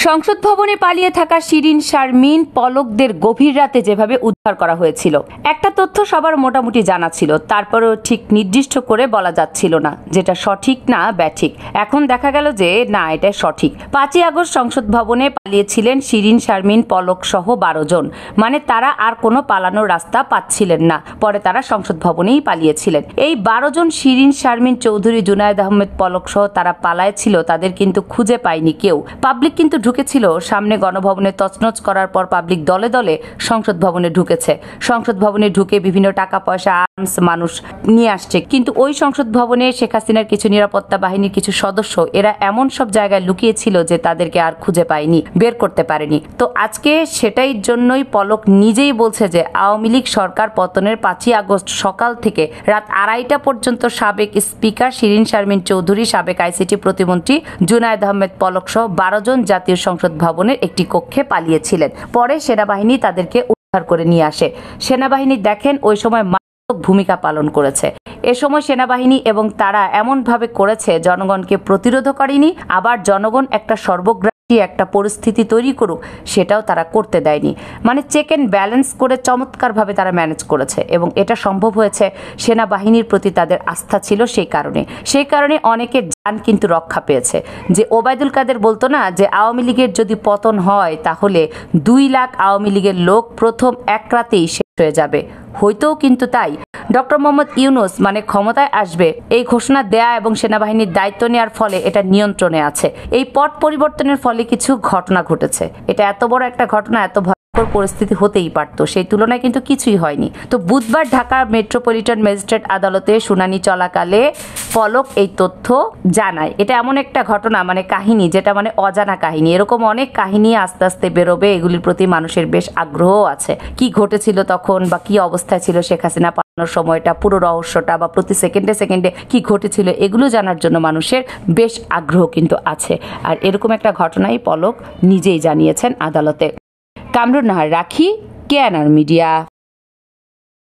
সংসদ ভবনে পালিয়ে থাকা শিরিন শারমিন পলকদের গভীর রাতে যেভাবে উদ্ধার করা হয়েছিল, একটা তথ্য সবার মোটামুটি জানা ছিল, তারপরেও ঠিক নির্দিষ্ট করে বলা যাচ্ছিল না যেটা সঠিক না ব্যাঠিক। এখন দেখা গেল যে না, এটা সঠিক। 5ই আগস্ট সংসদ ভবনে পালিয়েছিলেন শিরিন শারমিন পলক সহ 12 জন। মানে তারা আর কোনো পালানোর রাস্তা পাচ্ছিলেন না, পরে তারা সংসদ ভবনেই পালিয়েছিলেন। এই 12 জন শিরিন শারমিন চৌধুরী, জুনায়েদ আহমেদ পলক সহ তারা পালায়েছিল, তাদের কিন্তু খুঁজে পায়নি কেউ। পাবলিক কিন্তু ঢুকেছিল সামনে গণভবনে তছনছ করার পর পাবলিক দলে দলে সংসদ ভবনে ঢুকেছে। সংসদ ভবনে ঢুকে বিভিন্ন টাকা পয়সা, আর্মস মানুষ নিয়ে আসছে, কিন্তু ওই সংসদ ভবনে শেখ হাসিনার কিছু নিরাপত্তা বাহিনীর কিছু সদস্য এরা এমন সব জায়গায় লুকিয়েছিল যে তাদেরকে আর খুঁজে পায়নি, বের করতে পারেনি। তো আজকে সেটাই জন্যই পলক নিজেই বলছে যে আওয়ামী লীগ সরকার পতনের 5ই আগস্ট সকাল থেকে রাত 2:30টা পর্যন্ত সাবেক স্পিকার শিরিন শারমিন চৌধুরী, সাবেক আইসিটি প্রতিমন্ত্রী জুনায়েদ আহমেদ পলক সহ 12 জন জাতীয় সংসদ ভবনের একটি কক্ষে পালিয়েছিলেন। পরে সেনাবাহিনী তাদেরকে উদ্ধার করে নিয়ে আসে। সেনাবাহিনী দেখেন ওই সময় ভূমিকা পালন করেছে। এ সময় সেনাবাহিনী এবং তারা এমনভাবে করেছে, জনগণকে প্রতিরোধ করেনি, আবার জনগণ একটা সর্বগ্রাসী একটা পরিস্থিতি তৈরি করুক সেটাও তারা করতে দেয়নি। মানে চেক এন্ড ব্যালেন্স করে চমৎকারভাবে তারা ম্যানেজ করেছে এবং এটা সম্ভব হয়েছে সেনাবাহিনীর প্রতি তাদের আস্থা ছিল সেই কারণে অনেকের জান কিন্তু রক্ষা পেয়েছে। যে ওবায়দুল কাদের বলতো না যে আওয়ামী লীগের যদি পতন হয় তাহলে 2 লাখ আওয়ামী লীগের লোক প্রথম এক রাতেই শেষ হয়ে যাবে, হয়তো কিন্তু তাই। ডক্টর মোহাম্মদ ইউনূস মানে ক্ষমতায় আসবে এই ঘোষণা দেয়া এবং সেনাবাহিনীর দায়িত্ব নেওয়ার ফলে এটা নিয়ন্ত্রণে আছে। এই পট পরিবর্তনের ফলে কিছু ঘটনা ঘটেছে। এটা এত বড় একটা ঘটনা, এত ভয়ঙ্কর পরিস্থিতি হতেই পারতো, সেই তুলনায় কিন্তু কিছুই হয়নি। তো বুধবার ঢাকা মেট্রোপলিটন ম্যাজিস্ট্রেট আদালতে শুনানি চলাকালে পলক এই তথ্য জানায়। এটা এমন একটা ঘটনা, মানে কাহিনী, যেটা মানে অজানা কাহিনী। এরকম অনেক কাহিনী আস্তে আস্তে বেরোবে, এগুলির প্রতি মানুষের বেশ আগ্রহ আছে। কি ঘটেছিল তখন বা কি অবস্থায় ছিল শেখ হাসিনা পালানোর সময়টা, পুরো রহস্যটা, বা প্রতি সেকেন্ডে সেকেন্ডে কি ঘটেছিল, এগুলো জানার জন্য মানুষের বেশ আগ্রহ কিন্তু আছে। আর এরকম একটা ঘটনাই পলক নিজেই জানিয়েছেন আদালতে। কামরুন নাহার রাখি, কেএনআর মিডিয়া।